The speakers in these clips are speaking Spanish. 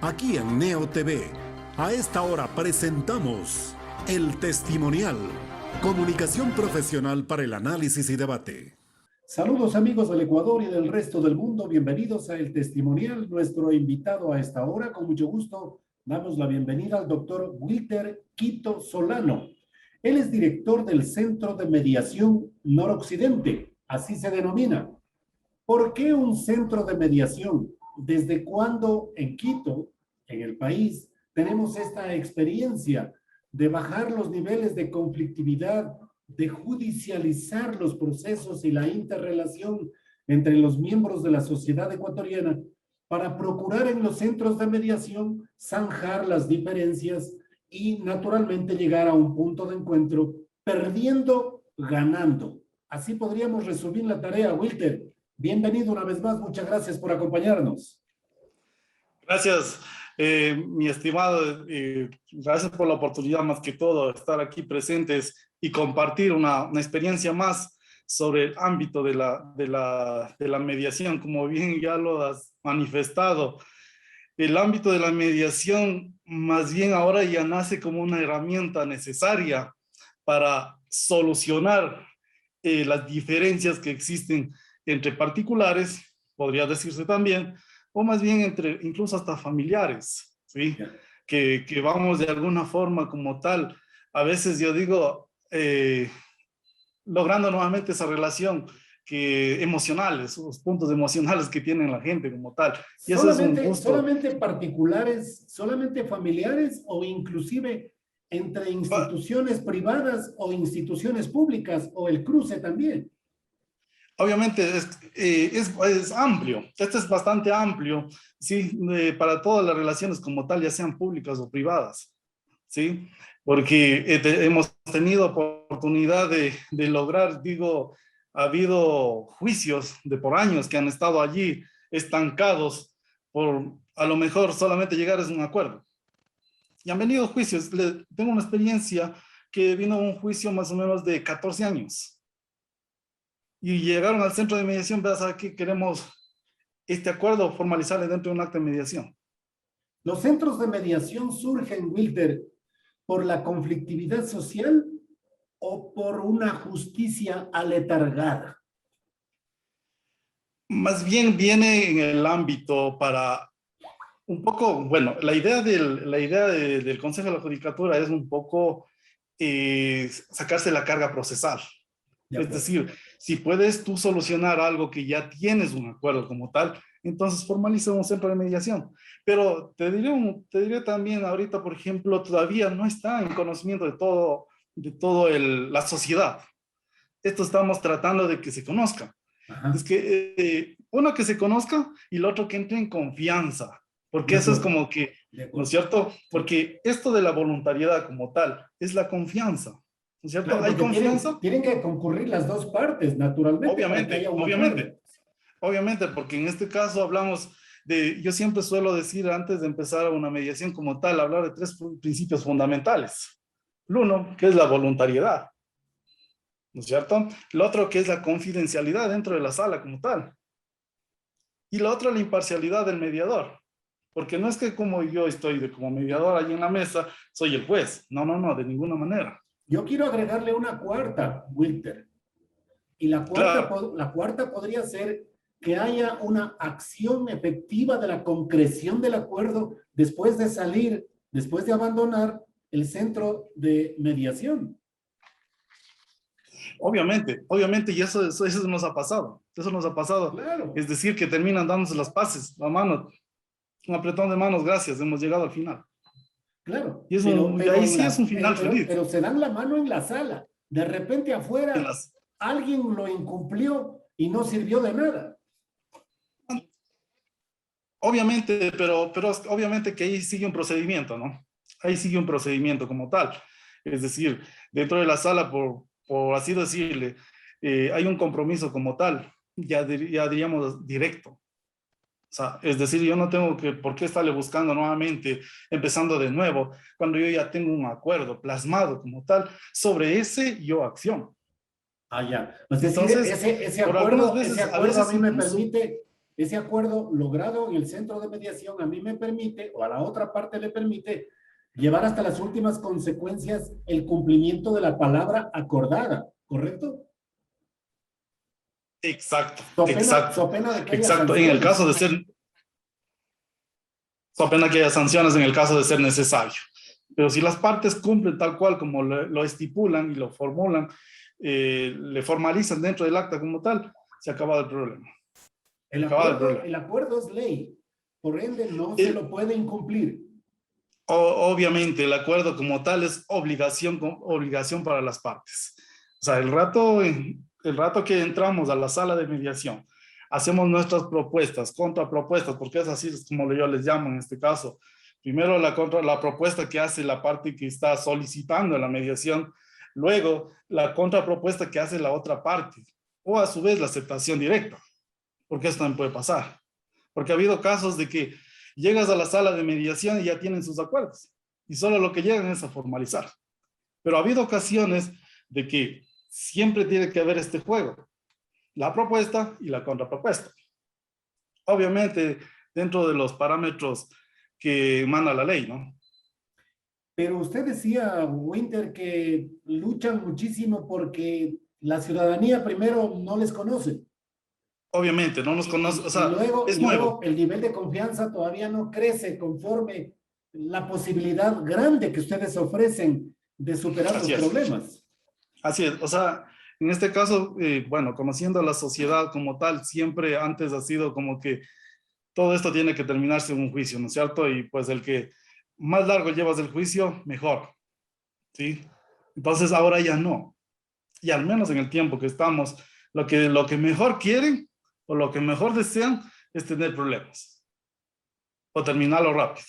Aquí en Neo TV, a esta hora presentamos El Testimonial, comunicación profesional para el análisis y debate. Saludos amigos del Ecuador y del resto del mundo, bienvenidos a El Testimonial. Nuestro invitado a esta hora, con mucho gusto, damos la bienvenida al doctor Wilter Quito Solano. Él es director del Centro de Mediación Noroccidente, así se denomina. ¿Por qué un centro de mediación? ¿Desde cuándo en Quito, en el país, tenemos esta experiencia de bajar los niveles de conflictividad, de judicializar los procesos y la interrelación entre los miembros de la sociedad ecuatoriana para procurar en los centros de mediación zanjar las diferencias y naturalmente llegar a un punto de encuentro perdiendo, ganando? Así podríamos resumir la tarea, Wilter. Bienvenido una vez más, muchas gracias por acompañarnos. Gracias, mi estimado, gracias por la oportunidad más que todo, estar aquí presentes y compartir una experiencia más sobre el ámbito de la mediación. Como bien ya lo has manifestado, el ámbito de la mediación más bien ahora ya nace como una herramienta necesaria para solucionar las diferencias que existen entre particulares, podría decirse también, o más bien entre incluso hasta familiares, ¿sí? Que vamos de alguna forma como tal, a veces yo digo, logrando nuevamente esa relación emocionales, los puntos emocionales que tiene la gente como tal. Y eso es un gusto. ¿Solamente particulares, solamente familiares o inclusive entre instituciones privadas o instituciones públicas o el cruce también? Obviamente es amplio, esto es bastante amplio, ¿sí? Para todas las relaciones como tal, ya sean públicas o privadas, ¿sí? Porque hemos tenido oportunidad de lograr, digo, ha habido juicios de por años que han estado allí estancados por a lo mejor solamente llegar a un acuerdo. Y han venido juicios, tengo una experiencia que vino un juicio más o menos de 14 años. Y llegaron al centro de mediación, ¿verdad? ¿Sabe qué? Queremos este acuerdo formalizarle dentro de un acta de mediación. ¿Los centros de mediación surgen, Wilter, por la conflictividad social o por una justicia aletargada? Más bien viene en el ámbito para un poco, bueno, la idea del Consejo de la Judicatura es un poco sacarse la carga procesal. Es decir, si puedes tú solucionar algo que ya tienes un acuerdo como tal, entonces formaliza un centro de mediación. Pero te diré también ahorita, por ejemplo, todavía no está en conocimiento de todo la sociedad. Esto estamos tratando de que se conozca. Ajá. Es que uno que se conozca y el otro que entre en confianza. Porque eso es como que, ¿no es cierto? Porque esto de la voluntariedad como tal es la confianza. ¿No es cierto? Claro, ¿Hay confianza? Tienen que concurrir las dos partes, naturalmente. Obviamente, porque en este caso hablamos yo siempre suelo decir antes de empezar una mediación como tal, hablar de 3 principios fundamentales. El uno, que es la voluntariedad, ¿no es cierto? El otro, que es la confidencialidad dentro de la sala como tal. Y la otra, la imparcialidad del mediador. Porque no es que como yo estoy como mediador allí en la mesa, soy el juez. No, de ninguna manera. Yo quiero agregarle una cuarta, Wilter. Y la cuarta podría ser que haya una acción efectiva de la concreción del acuerdo después de salir, después de abandonar el centro de mediación. Obviamente, y eso nos ha pasado. Eso nos ha pasado. Claro. Es decir, que terminan dándose las paces, la mano, un apretón de manos, gracias, hemos llegado al final. Claro. Y ahí sí es un final feliz. Pero se dan la mano en la sala. De repente afuera, alguien lo incumplió y no sirvió de nada. Obviamente, pero obviamente que ahí sigue un procedimiento, ¿no? Ahí sigue un procedimiento como tal. Es decir, dentro de la sala, por así decirle, hay un compromiso como tal, ya diríamos directo. O sea, es decir, yo no tengo por qué estarle buscando nuevamente, empezando de nuevo, cuando yo ya tengo un acuerdo plasmado como tal, sobre ese yo acción. Ah, ya. Es decir, ese acuerdo a mí me permite ese acuerdo logrado en el centro de mediación a mí me permite, o a la otra parte le permite, llevar hasta las últimas consecuencias el cumplimiento de la palabra acordada, ¿correcto? Exacto, So exacto, pena de que haya exacto. En el sanciones. caso de ser, so pena que haya sanciones en el caso de ser necesario. Pero si las partes cumplen tal cual como lo estipulan y lo formulan, le formalizan dentro del acta como tal, se acaba el problema. El acuerdo es ley, por ende no se lo puede incumplir. Obviamente, el acuerdo como tal es obligación para las partes. O sea, el rato que entramos a la sala de mediación, hacemos nuestras propuestas, contrapropuestas, porque es así como yo les llamo en este caso. Primero la propuesta que hace la parte que está solicitando la mediación, luego la contrapropuesta que hace la otra parte, o a su vez la aceptación directa, porque esto también puede pasar. Porque ha habido casos de que llegas a la sala de mediación y ya tienen sus acuerdos, y solo lo que llegan es a formalizar. Pero ha habido ocasiones de que siempre tiene que haber este juego, la propuesta y la contrapropuesta. Obviamente, dentro de los parámetros que manda la ley, ¿no? Pero usted decía, Winter, que luchan muchísimo porque la ciudadanía primero no les conoce. Obviamente, no nos conoce, o sea, es luego nuevo. el nivel de confianza todavía no crece conforme la posibilidad grande que ustedes ofrecen de superar los problemas. Así es, o sea, en este caso, bueno, conociendo a la sociedad como tal, siempre antes ha sido como que todo esto tiene que terminarse en un juicio, ¿no es cierto? Y pues el que más largo llevas el juicio, mejor, ¿sí? Entonces ahora ya no. Y al menos en el tiempo que estamos, lo que mejor quieren o lo que mejor desean es tener problemas o terminarlo rápido.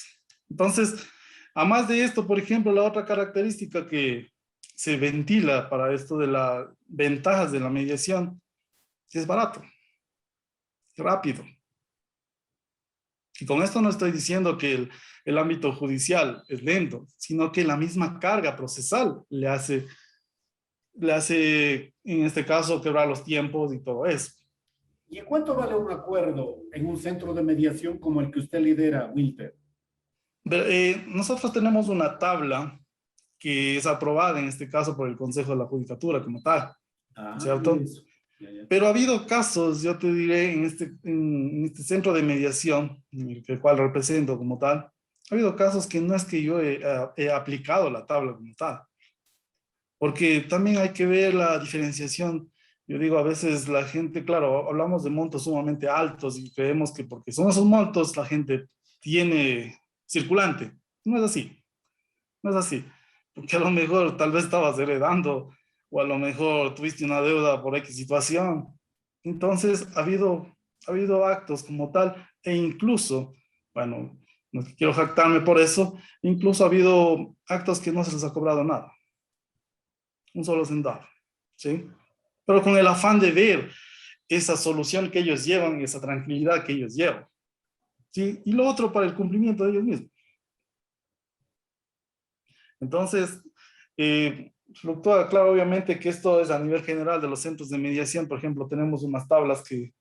Entonces, a más de esto, por ejemplo, la otra característica que se ventila para esto de las ventajas de la mediación es barato, rápido. Y con esto no estoy diciendo que el ámbito judicial es lento, sino que la misma carga procesal le hace, en este caso, quebrar los tiempos y todo eso. ¿Y en cuánto vale un acuerdo en un centro de mediación como el que usted lidera, Wilter? Nosotros tenemos una tabla que es aprobada en este caso por el Consejo de la Judicatura como tal, ¿cierto? Pero ha habido casos, yo te diré, en este centro de mediación, el cual represento como tal, ha habido casos que no es que yo he aplicado la tabla como tal, porque también hay que ver la diferenciación. Yo digo, a veces la gente, claro, hablamos de montos sumamente altos y creemos que porque son esos montos la gente tiene circulante. No es así, no es así, porque a lo mejor tal vez estabas heredando o a lo mejor tuviste una deuda por X situación. Entonces, ha habido actos como tal, e incluso, bueno, no quiero jactarme por eso, incluso ha habido actos que no se les ha cobrado nada, un solo centavo, ¿sí? Pero con el afán de ver esa solución que ellos llevan y esa tranquilidad que ellos llevan, ¿sí? Y lo otro para el cumplimiento de ellos mismos. Entonces, fluctúa, claro, obviamente que esto es a nivel general de los centros de mediación. Por ejemplo, tenemos unas tablas que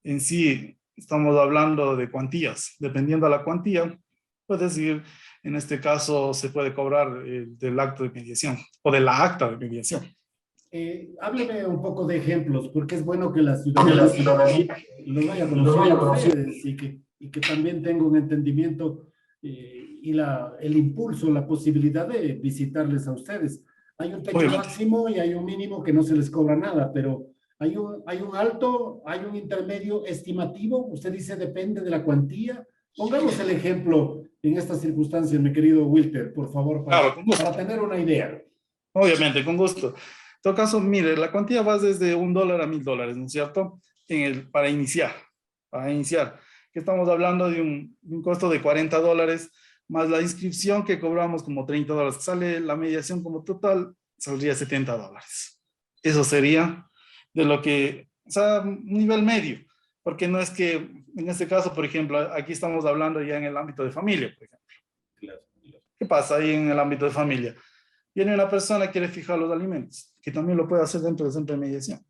en sí estamos hablando de cuantías. Dependiendo de la cuantía, puede decir, en este caso se puede cobrar del acto de mediación o de la acta de mediación. Hábleme un poco de ejemplos, porque es bueno que la ciudadanía los vaya a conocer y que también tenga un entendimiento y el impulso, la posibilidad de visitarles a ustedes. Hay un techo máximo y hay un mínimo que no se les cobra nada, pero hay un alto, hay un intermedio estimativo. Usted dice depende de la cuantía. Pongamos el ejemplo en estas circunstancias, mi querido Wilter, por favor, para tener una idea. Obviamente, con gusto. En todo caso, mire, la cuantía va desde $1 a $1000, ¿no es cierto? Para iniciar. Que estamos hablando de un costo de $40, más la inscripción que cobramos como $30. Sale la mediación como total, saldría $70. Eso sería de lo que, o sea, un nivel medio. Porque no es que, en este caso, por ejemplo, aquí estamos hablando ya en el ámbito de familia, por ejemplo. Claro. ¿Qué pasa ahí en el ámbito de familia? Viene una persona que quiere fijar los alimentos, que también lo puede hacer dentro del centro de mediación.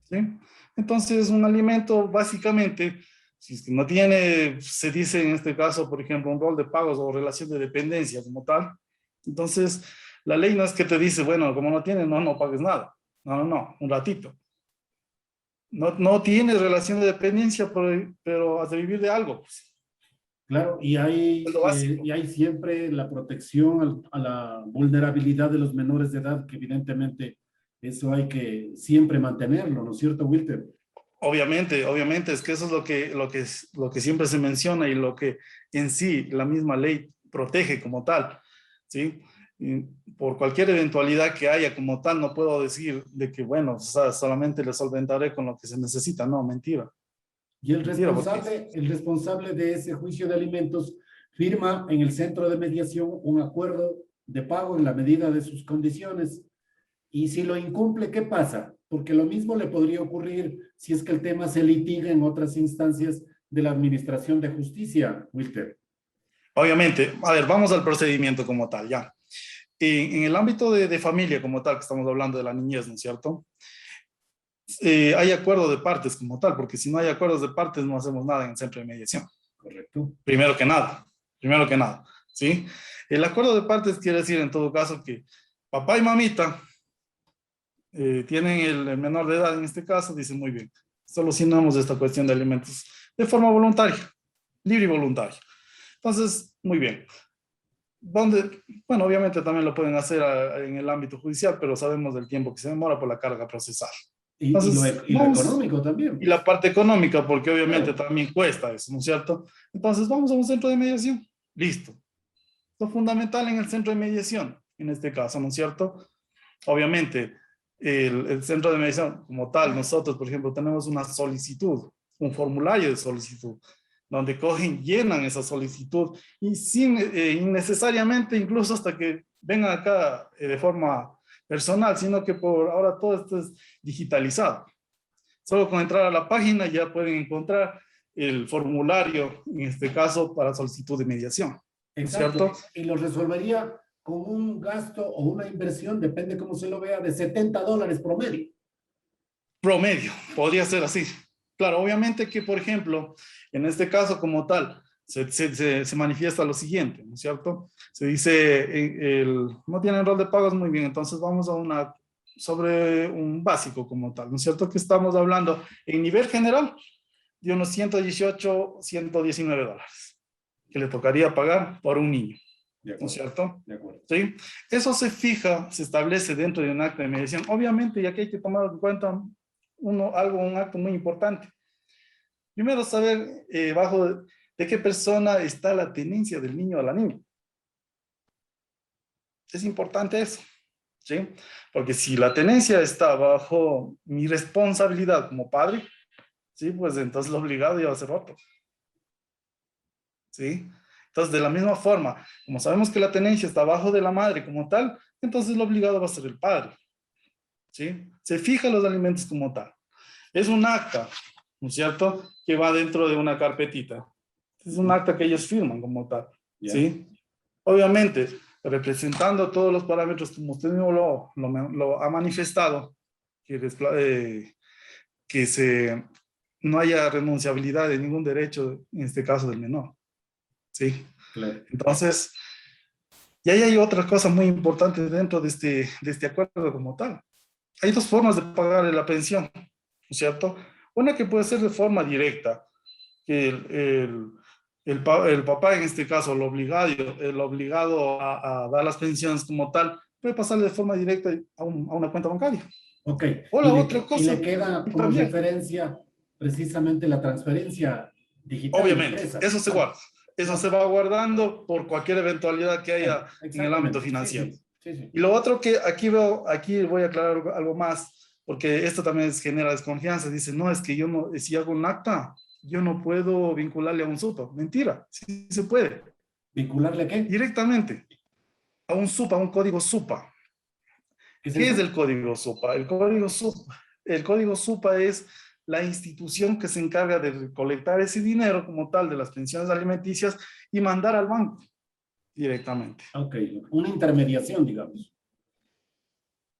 ¿Sí? Entonces, un alimento básicamente, si es que no tiene, se dice en este caso, por ejemplo, un rol de pagos o relación de dependencia como tal, entonces la ley no es que te dice, bueno, como no tienes, no pagues nada. No, un ratito. No tienes relación de dependencia, pero has de vivir de algo, pues. Claro, Es lo básico. y hay siempre la protección a la vulnerabilidad de los menores de edad, que evidentemente eso hay que siempre mantenerlo, ¿no es cierto, Wilter? Obviamente, es que eso es lo que siempre se menciona y lo que en sí la misma ley protege como tal, ¿sí? Y por cualquier eventualidad que haya como tal, no puedo decir de que, bueno, o sea, solamente le solventaré con lo que se necesita. No, mentira. Y Mentira, porque el responsable de ese juicio de alimentos firma en el centro de mediación un acuerdo de pago en la medida de sus condiciones. Y si lo incumple, ¿qué pasa? Porque lo mismo le podría ocurrir si es que el tema se litiga en otras instancias de la Administración de Justicia, Wilter. obviamente, a ver, vamos al procedimiento como tal, ya. En el ámbito de familia como tal, que estamos hablando de la niñez, ¿no es cierto? Hay acuerdo de partes como tal, porque si no hay acuerdos de partes no hacemos nada en el centro de mediación. Correcto. Primero que nada, ¿sí? El acuerdo de partes quiere decir en todo caso que papá y mamita tienen el menor de edad en este caso, dicen muy bien, solucionamos esta cuestión de alimentos de forma voluntaria, libre y voluntaria. Entonces, muy bien. Donde, bueno, obviamente también lo pueden hacer en el ámbito judicial, pero sabemos del tiempo que se demora por la carga procesal. Entonces, Y lo vamos, económico también, y la pues. parte económica, porque obviamente Claro. también cuesta eso, ¿no es cierto? Entonces, vamos a un centro de mediación. Listo. Lo fundamental en el centro de mediación, en este caso, ¿no es cierto? Obviamente, el centro de mediación como tal, nosotros, por ejemplo, tenemos una solicitud, un formulario de solicitud, donde cogen, llenan esa solicitud y sin innecesariamente, incluso hasta que vengan acá de forma personal, sino que por ahora todo esto es digitalizado. Solo con entrar a la página ya pueden encontrar el formulario, en este caso, para solicitud de mediación, ¿no es cierto? Exacto. Y lo resolvería con un gasto o una inversión, depende cómo se lo vea, de $70 promedio. Promedio, podría ser así. Claro, obviamente que, por ejemplo, en este caso como tal, se manifiesta lo siguiente, ¿no es cierto? Se dice, no tienen rol de pagos, muy bien, entonces vamos a sobre un básico como tal, ¿no es cierto? Que estamos hablando en nivel general de unos 118, $119 que le tocaría pagar por un niño, De ¿no es acuerdo, cierto? de acuerdo. ¿Sí? Eso se fija, se establece dentro de un acta de mediación. Obviamente, ya que hay que tomar en cuenta un acto muy importante. Primero, saber de qué persona está la tenencia del niño o la niña. Es importante eso, ¿sí? Porque si la tenencia está bajo mi responsabilidad como padre, ¿sí? Pues entonces lo obligado ya va a ser otro, ¿sí? Entonces, de la misma forma, como sabemos que la tenencia está bajo de la madre como tal, entonces lo obligado va a ser el padre, ¿sí? Se fija los alimentos como tal. Es un acta, ¿no es cierto?, que va dentro de una carpetita. Es un acta que ellos firman como tal, Ya. ¿sí? Obviamente, representando todos los parámetros como usted mismo lo ha manifestado, que no haya renunciabilidad de ningún derecho, en este caso del menor, ¿sí? Claro. Entonces, y ahí hay otra cosa muy importante dentro de este acuerdo como tal. Hay dos formas de pagar la pensión, ¿no es cierto? Una que puede ser de forma directa, que el papá, en este caso, el obligado a dar las pensiones como tal, puede pasar de forma directa a una cuenta bancaria. Ok. O la otra Y cosa, le queda y como también, referencia precisamente la transferencia digital obviamente, impresa. eso se guarda. Eso se va guardando por cualquier eventualidad que haya en el ámbito Exactamente. Sí, financiero. sí, sí, sí. Y lo otro que aquí voy a aclarar algo más, porque esto también genera desconfianza. Dice, no, es que yo no, si hago un acta, yo no puedo vincularle a un SUPA. Mentira, sí se puede. ¿Vincularle a qué? Directamente a un SUPA, a un código SUPA. ¿Qué es ¿Qué es eso? el código SUPA? El código SUPA es la institución que se encarga de recolectar ese dinero como tal de las pensiones alimenticias y mandar al banco directamente. Ok, una intermediación, digamos.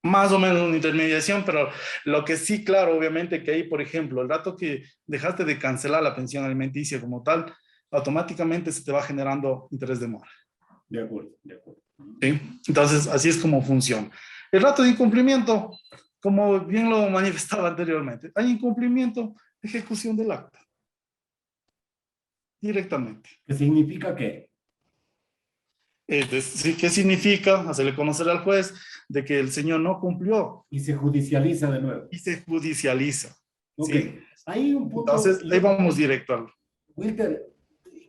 Más o menos una intermediación, pero lo que sí, claro, obviamente que ahí, por ejemplo, el rato que dejaste de cancelar la pensión alimenticia como tal, automáticamente se te va generando interés de mora. De acuerdo, de acuerdo. ¿Sí? Entonces, así es como funciona. El rato de incumplimiento, como bien lo manifestaba anteriormente, hay incumplimiento, ejecución del acta, directamente. ¿Qué significa qué? ¿Qué significa? Hacerle conocer al juez de que el señor no cumplió Y se judicializa de nuevo. y se judicializa. Ok, ¿Sí? hay un punto, Entonces, ahí vamos directo al... Wilter,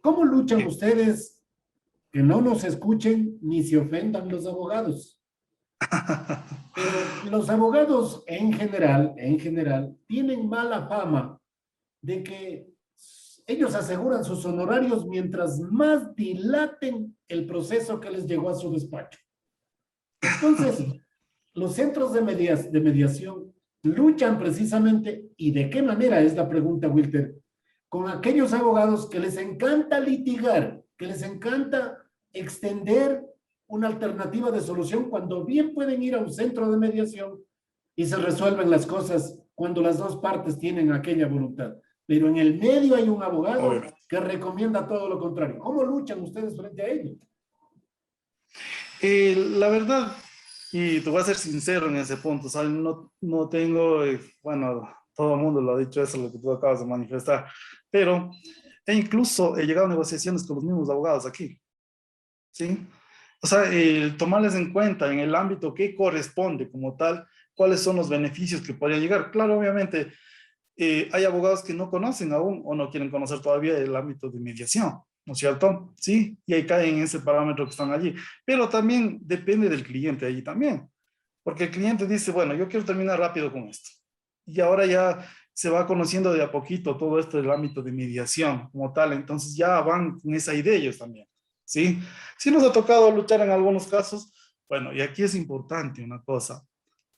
¿cómo luchan Sí. ustedes que no nos escuchen ni se ofendan los abogados? Pero los abogados en general, tienen mala fama de que ellos aseguran sus honorarios mientras más dilaten el proceso que les llegó a su despacho. Entonces, los centros de mediación luchan precisamente, ¿y de qué manera es la pregunta, Wilter? Con aquellos abogados que les encanta litigar, que les encanta extender una alternativa de solución cuando bien pueden ir a un centro de mediación y se resuelven las cosas cuando las dos partes tienen aquella voluntad. Pero en el medio hay un abogado Obviamente. que recomienda todo lo contrario. ¿Cómo luchan ustedes frente a ello? La verdad, y te voy a ser sincero en ese punto, ¿sabes? No tengo, bueno, todo el mundo lo ha dicho eso, lo que tú acabas de manifestar, pero incluso he llegado a negociaciones con los mismos abogados aquí, ¿sí? O sea, tomarles en cuenta en el ámbito que corresponde como tal, cuáles son los beneficios que podrían llegar. Claro, obviamente, hay abogados que no conocen aún o no quieren conocer todavía el ámbito de mediación, ¿no es cierto? Sí, y ahí caen en ese parámetro que están allí. Pero también depende del cliente allí también, porque el cliente dice, bueno, yo quiero terminar rápido con esto. Y ahora ya se va conociendo de a poquito todo esto del ámbito de mediación como tal, entonces ya van con esa idea ellos también, ¿sí? Sí nos ha tocado luchar en algunos casos, bueno, y aquí es importante una cosa,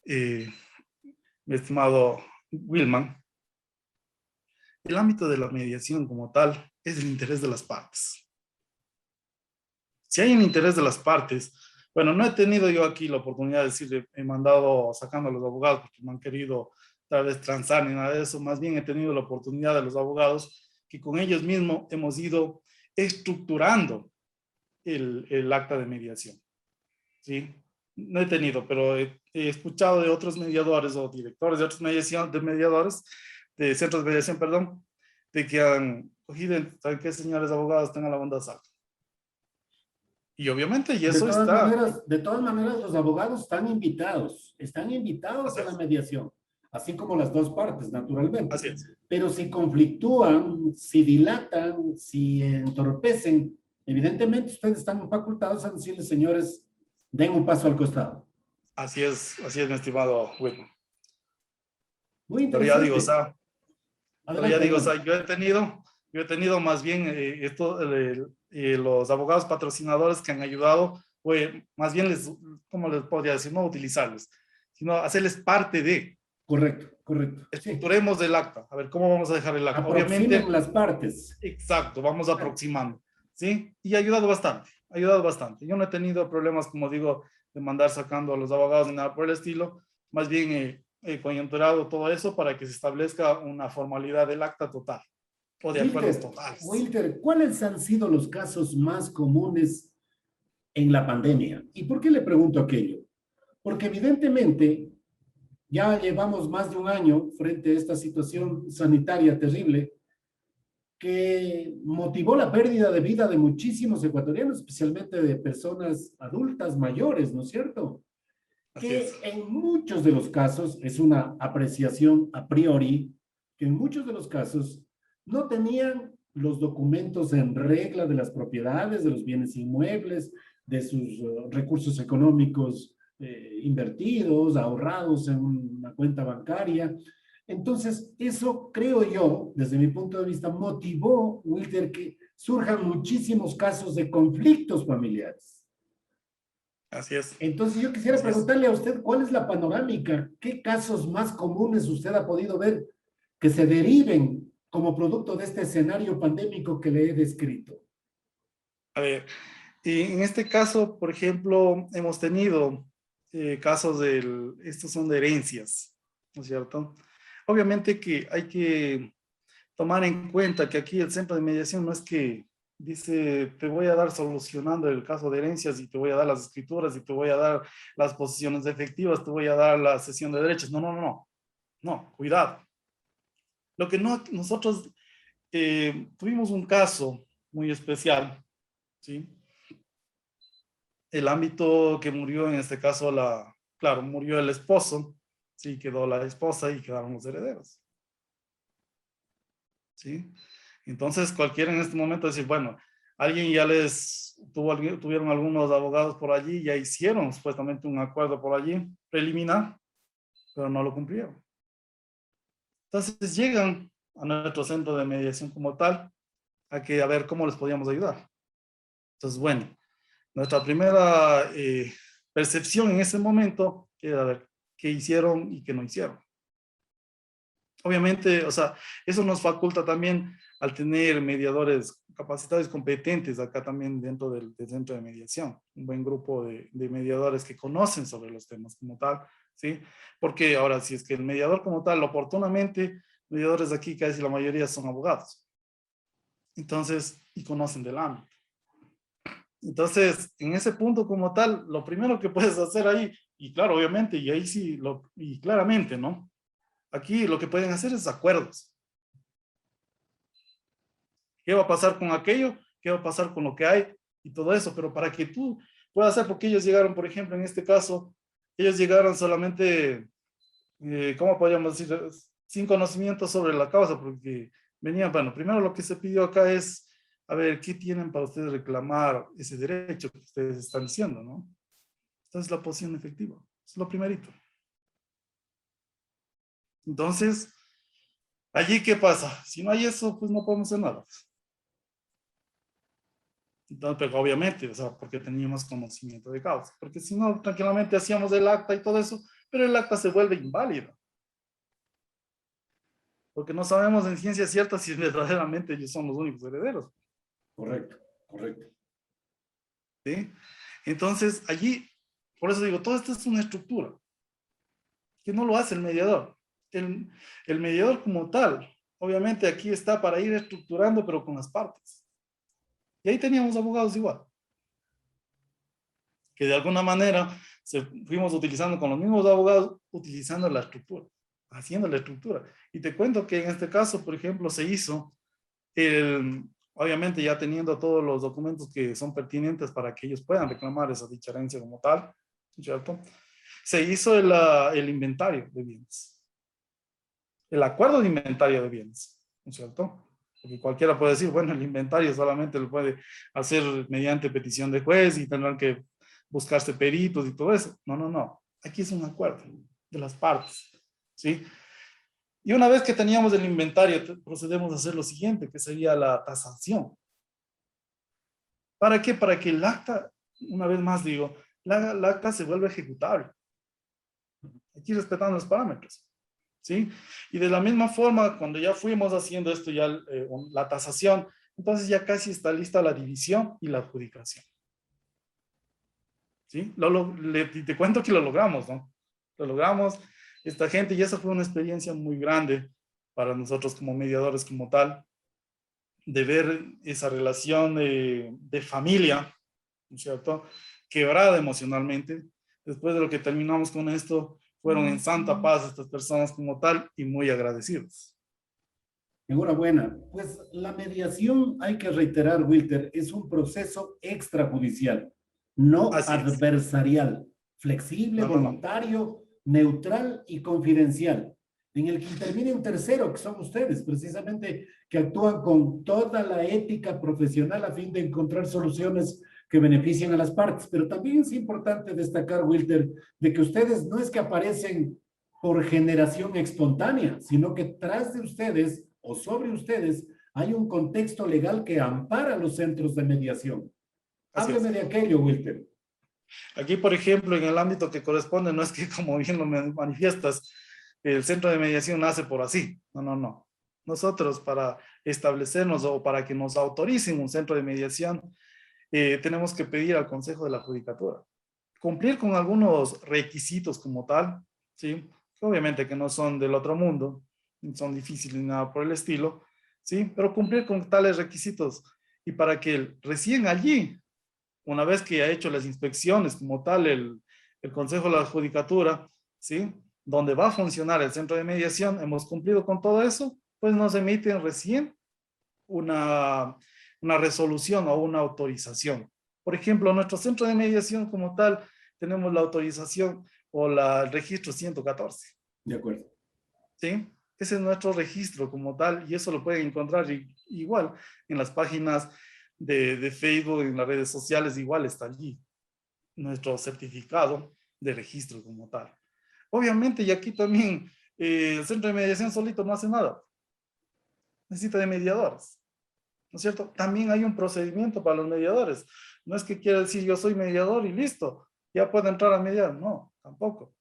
mi estimado Wilman, el ámbito de la mediación como tal es el interés de las partes. Si hay un interés de las partes, bueno, no he tenido yo aquí la oportunidad de decirle, he mandado sacando a los abogados porque no han querido tal vez transar ni nada de eso, más bien he tenido la oportunidad de los abogados que con ellos mismos hemos ido estructurando el acta de mediación, ¿sí? No he tenido, pero he escuchado de otros mediadores o directores de otros mediadores, de centros de mediación, perdón, de que han cogido, ¿saben qué, señores abogados? Tengan la bondad salva. Y obviamente, y eso está. De todas maneras, los abogados están invitados a la mediación, así como las dos partes, naturalmente. Así es. Pero si conflictúan, si dilatan, si entorpecen, evidentemente ustedes están facultados a decirles, señores, den un paso al costado. Así es, mi estimado Wilman. Muy Pero ya interesante. digo, o sea, Adelante. yo he tenido más bien los abogados patrocinadores que han ayudado, más bien ¿cómo les podría decir? No utilizarles, sino hacerles parte de. Correcto. Estructuremos el acta, a ver cómo vamos a dejar el acta. Aproximen Obviamente, las partes. exacto, vamos aproximando, ¿sí? Y ha ayudado bastante. Yo no he tenido problemas, como digo, de mandar sacando a los abogados ni nada por el estilo, más bien he coyunturado todo eso para que se establezca una formalidad del acta total o de acuerdos totales. Wilter, ¿cuáles han sido los casos más comunes en la pandemia? ¿Y por qué le pregunto aquello? Porque evidentemente ya llevamos más de un año frente a esta situación sanitaria terrible que motivó la pérdida de vida de muchísimos ecuatorianos, especialmente de personas adultas mayores, ¿no es cierto? Que en muchos de los casos, es una apreciación a priori, que en muchos de los casos no tenían los documentos en regla de las propiedades, de los bienes inmuebles, de sus recursos económicos invertidos, ahorrados en una cuenta bancaria. Entonces, eso creo yo, desde mi punto de vista, motivó, Wilter, que surjan muchísimos casos de conflictos familiares. Así es. Entonces yo quisiera preguntarle a usted, ¿cuál es la panorámica? ¿Qué casos más comunes usted ha podido ver que se deriven como producto de este escenario pandémico que le he descrito? A ver, y en este caso, por ejemplo, hemos tenido casos estos son de herencias, ¿no es cierto? Obviamente que hay que tomar en cuenta que aquí el centro de mediación no es que dice, te voy a dar solucionando el caso de herencias y te voy a dar las escrituras y te voy a dar las posiciones efectivas, te voy a dar la cesión de derechos. No, no, no, no. No, cuidado. Lo que no, nosotros tuvimos un caso muy especial, ¿sí? El ámbito que murió en este caso, claro, murió el esposo, sí, quedó la esposa y quedaron los herederos, ¿sí? Entonces cualquiera en este momento decir, bueno, alguien ya tuvieron algunos abogados por allí, ya hicieron supuestamente un acuerdo por allí, preliminar, pero no lo cumplieron. Entonces llegan a nuestro centro de mediación como tal, a ver cómo les podíamos ayudar. Entonces, bueno, nuestra primera percepción en ese momento era ver qué hicieron y qué no hicieron. Obviamente, o sea, eso nos faculta también al tener mediadores capacitados y competentes acá también dentro del centro de mediación. Un buen grupo de mediadores que conocen sobre los temas como tal, ¿sí? Porque ahora, si es que el mediador como tal, oportunamente, mediadores de aquí casi la mayoría son abogados. Entonces, y conocen del ámbito. Entonces, en ese punto como tal, lo primero que puedes hacer ahí, y claro, obviamente, y ahí sí, y claramente, ¿no? Aquí lo que pueden hacer es acuerdos. ¿Qué va a pasar con aquello? ¿Qué va a pasar con lo que hay? Y todo eso, pero para que tú puedas hacer, porque ellos llegaron, por ejemplo, en este caso, ellos llegaron solamente, ¿cómo podríamos decir? Sin conocimiento sobre la causa, porque venían, bueno, primero lo que se pidió acá es, a ver, ¿qué tienen para ustedes reclamar ese derecho que ustedes están diciendo, no? Entonces, la posición efectiva, es lo primerito. Entonces, allí, ¿qué pasa? Si no hay eso, pues no podemos hacer nada. Entonces, pero obviamente, o sea, porque teníamos conocimiento de causa. Porque si no, tranquilamente hacíamos el acta y todo eso, pero el acta se vuelve inválido. Porque no sabemos en ciencia cierta si verdaderamente ellos son los únicos herederos. Correcto, correcto. ¿Sí? Entonces, allí, por eso digo, todo esto es una estructura que no lo hace el mediador. El mediador como tal, obviamente aquí está para ir estructurando, pero con las partes. Y ahí teníamos abogados igual, que de alguna manera fuimos utilizando con los mismos abogados, utilizando la estructura, haciendo la estructura. Y te cuento que en este caso, por ejemplo, se hizo, obviamente ya teniendo todos los documentos que son pertinentes para que ellos puedan reclamar esa dicha herencia como tal, ¿cierto? Se hizo el inventario de bienes. El acuerdo de inventario de bienes, ¿no es cierto? Porque cualquiera puede decir, bueno, el inventario solamente lo puede hacer mediante petición de juez y tendrán que buscarse peritos y todo eso. No, no, no. Aquí es un acuerdo de las partes, ¿sí? Y una vez que teníamos el inventario, procedemos a hacer lo siguiente, que sería la tasación. ¿Para qué? Para que el acta, una vez más digo, el acta se vuelva ejecutable. Aquí respetando los parámetros, ¿sí? Y de la misma forma, cuando ya fuimos haciendo esto, ya la tasación, entonces ya casi está lista la división y la adjudicación. ¿Sí? Te cuento que lo logramos, ¿no? Lo logramos, esta gente, y esa fue una experiencia muy grande para nosotros como mediadores como tal, de ver esa relación de familia, ¿no es cierto? Quebrada emocionalmente. Después de lo que terminamos con esto, fueron en santa paz estas personas como tal y muy agradecidos. Enhorabuena. Pues la mediación, hay que reiterar, Wilter, es un proceso extrajudicial, no Así es. adversarial, flexible, voluntario, neutral y confidencial, en el que interviene un tercero, que son ustedes, precisamente, que actúan con toda la ética profesional a fin de encontrar soluciones que beneficien a las partes. Pero también es importante destacar, Wilter, de que ustedes no es que aparecen por generación espontánea, sino que tras de ustedes o sobre ustedes hay un contexto legal que ampara los centros de mediación. Hábleme de aquello, Wilter. Aquí, por ejemplo, en el ámbito que corresponde, no es que, como bien lo manifiestas, el centro de mediación nace por así. No, no, no. Nosotros, para establecernos o para que nos autoricen un centro de mediación, tenemos que pedir al Consejo de la Judicatura. cumplir con algunos requisitos como tal, ¿sí? Obviamente que no son del otro mundo, ni son difíciles ni nada por el estilo, ¿sí? Pero cumplir con tales requisitos y para que recién allí, una vez que ha hecho las inspecciones como tal el Consejo de la Judicatura, ¿sí? Donde va a funcionar el centro de mediación, hemos cumplido con todo eso, pues nos emiten recién una resolución o una autorización. Por ejemplo, nuestro centro de mediación como tal, tenemos la autorización o el registro 114. De acuerdo. ¿Sí? Ese es nuestro registro como tal y eso lo pueden encontrar igual en las páginas de Facebook, en las redes sociales, igual está allí nuestro certificado de registro como tal. Obviamente, y aquí también el centro de mediación solito no hace nada. Necesita de mediadores, ¿no es cierto? También hay un procedimiento para los mediadores. No es que quiera decir yo soy mediador y listo, ya puedo entrar a mediar. No, tampoco.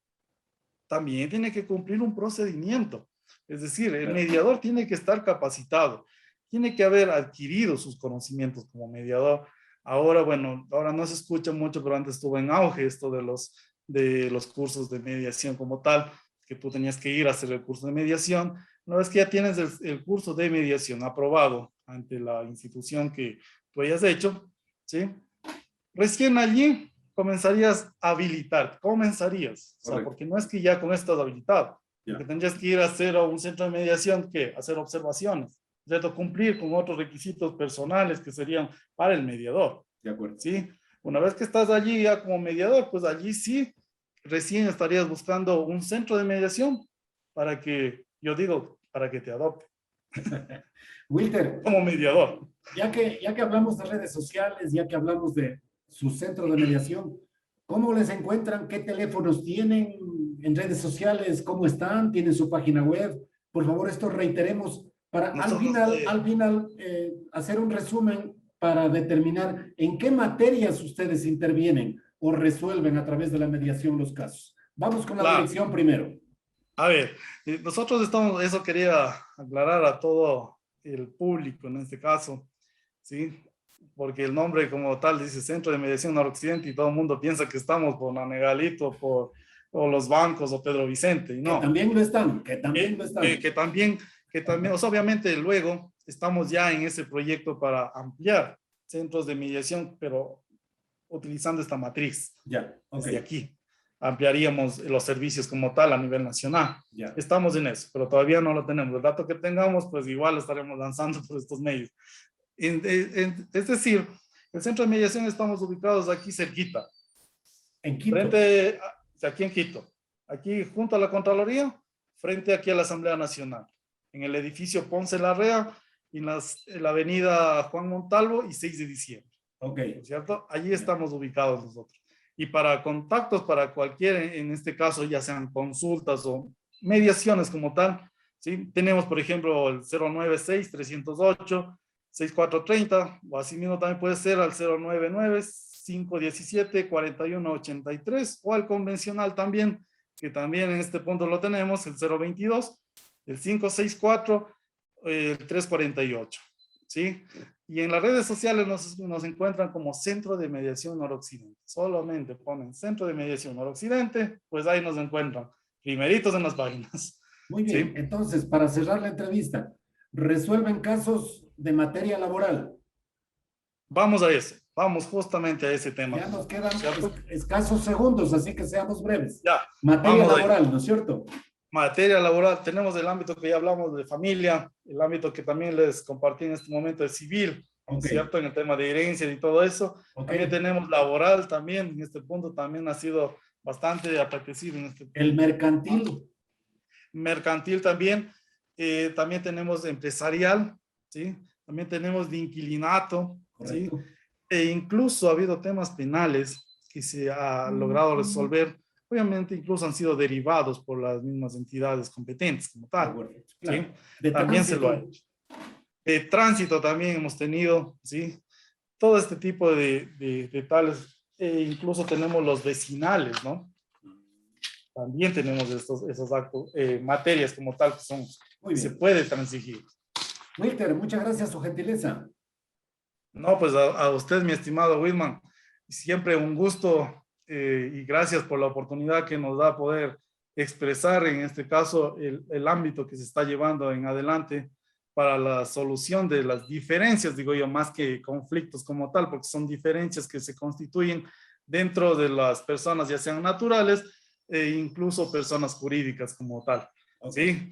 También tiene que cumplir un procedimiento. Es decir, el mediador tiene que estar capacitado, tiene que haber adquirido sus conocimientos como mediador. Ahora, bueno, ahora no se escucha mucho, pero antes estuvo en auge esto de los cursos de mediación como tal, que tú tenías que ir a hacer el curso de mediación. Una vez que ya tienes el curso de mediación aprobado ante la institución que tú hayas hecho, ¿sí? Recién allí comenzarías a habilitar, comenzarías, o sea, porque no es que ya con esto estás habilitado, porque tendrías que ir a hacer a un centro de mediación, que hacer observaciones, ¿cierto? Cumplir con otros requisitos personales que serían para el mediador. De acuerdo. ¿Sí? Una vez que estás allí ya como mediador, pues allí sí, recién estarías buscando un centro de mediación para que, yo digo, para que te adopte. Wilter, como mediador. Ya que hablamos de redes sociales, ya que hablamos de su centro de mediación, ¿cómo les encuentran? ¿Qué teléfonos tienen en redes sociales? ¿Cómo están? ¿Tienen su página web? Por favor, esto reiteremos para al final hacer un resumen para determinar en qué materias ustedes intervienen o resuelven a través de la mediación los casos. Vamos con la dirección primero. A ver, nosotros estamos, eso quería aclarar a todo el público en este caso, ¿sí? Porque el nombre como tal dice Centro de Mediación Noroccidente y todo el mundo piensa que estamos por la Negalito, o los bancos o Pedro Vicente, y no. Que también lo están, que también lo están. Que también, o sea, obviamente luego estamos ya en ese proyecto para ampliar centros de mediación, pero utilizando esta matriz. Ya, ok. Desde aquí ampliaríamos los servicios como tal a nivel nacional. Ya. Estamos en eso, pero todavía no lo tenemos. El dato que tengamos, pues igual lo estaremos lanzando por estos medios. Es decir, el centro de mediación estamos ubicados aquí cerquita. En Quito. Aquí en Quito. Aquí junto a la Contraloría, frente aquí a la Asamblea Nacional. En el edificio Ponce Larrea, en la avenida Juan Montalvo y 6 de diciembre. Ok. ¿Cierto? Allí estamos ubicados nosotros. Y para contactos, para cualquier, en este caso, ya sean consultas o mediaciones como tal, ¿sí? Tenemos, por ejemplo, el 096-308-6430, o así mismo también puede ser al 099-517-4183, o al convencional también, que también en este punto lo tenemos, el 022, el 564, el 348, ¿sí? Y en las redes sociales nos encuentran como Centro de Mediación Noroccidente. Solamente ponen Centro de Mediación Noroccidente, pues ahí nos encuentran, primeritos en las páginas. Muy bien, ¿sí? Entonces, para cerrar la entrevista, ¿resuelven casos de materia laboral? Vamos a ese, vamos justamente a ese tema. Ya nos quedan escasos segundos, así que seamos breves. Ya. Materia laboral, ¿no es cierto? Materia laboral, tenemos el ámbito que ya hablamos de familia, el ámbito que también les compartí en este momento es civil, ¿cierto? En el tema de herencia y todo eso. También tenemos laboral también, en este punto también ha sido bastante apetecido en este punto. El mercantil. Mercantil también, también tenemos empresarial, ¿sí? También tenemos de inquilinato, ¿sí? E incluso ha habido temas penales que se ha logrado resolver. Obviamente incluso han sido derivados por las mismas entidades competentes como tal. Claro. ¿Sí? También se lo ha hecho. De tránsito también hemos tenido, ¿sí? Todo este tipo de tales, incluso tenemos los vecinales, ¿no? También tenemos esos actos, materias como tal que son, se puede transigir. Wilter, muchas gracias, su gentileza. No, pues a usted, mi estimado Whitman, siempre un gusto y gracias por la oportunidad que nos da poder expresar en este caso el ámbito que se está llevando en adelante para la solución de las diferencias, digo yo, más que conflictos como tal, porque son diferencias que se constituyen dentro de las personas, ya sean naturales e incluso personas jurídicas como tal. Okay. ¿Sí?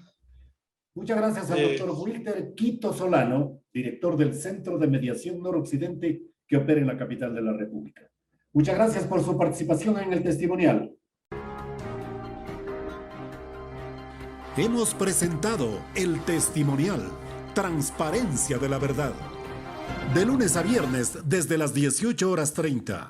Muchas gracias al doctor Wilter Quito Solano, director del Centro de Mediación Noroccidente que opera en la capital de la República. Muchas gracias por su participación en el testimonial. Hemos presentado el testimonial, transparencia de la verdad. De lunes a viernes desde las 18:30.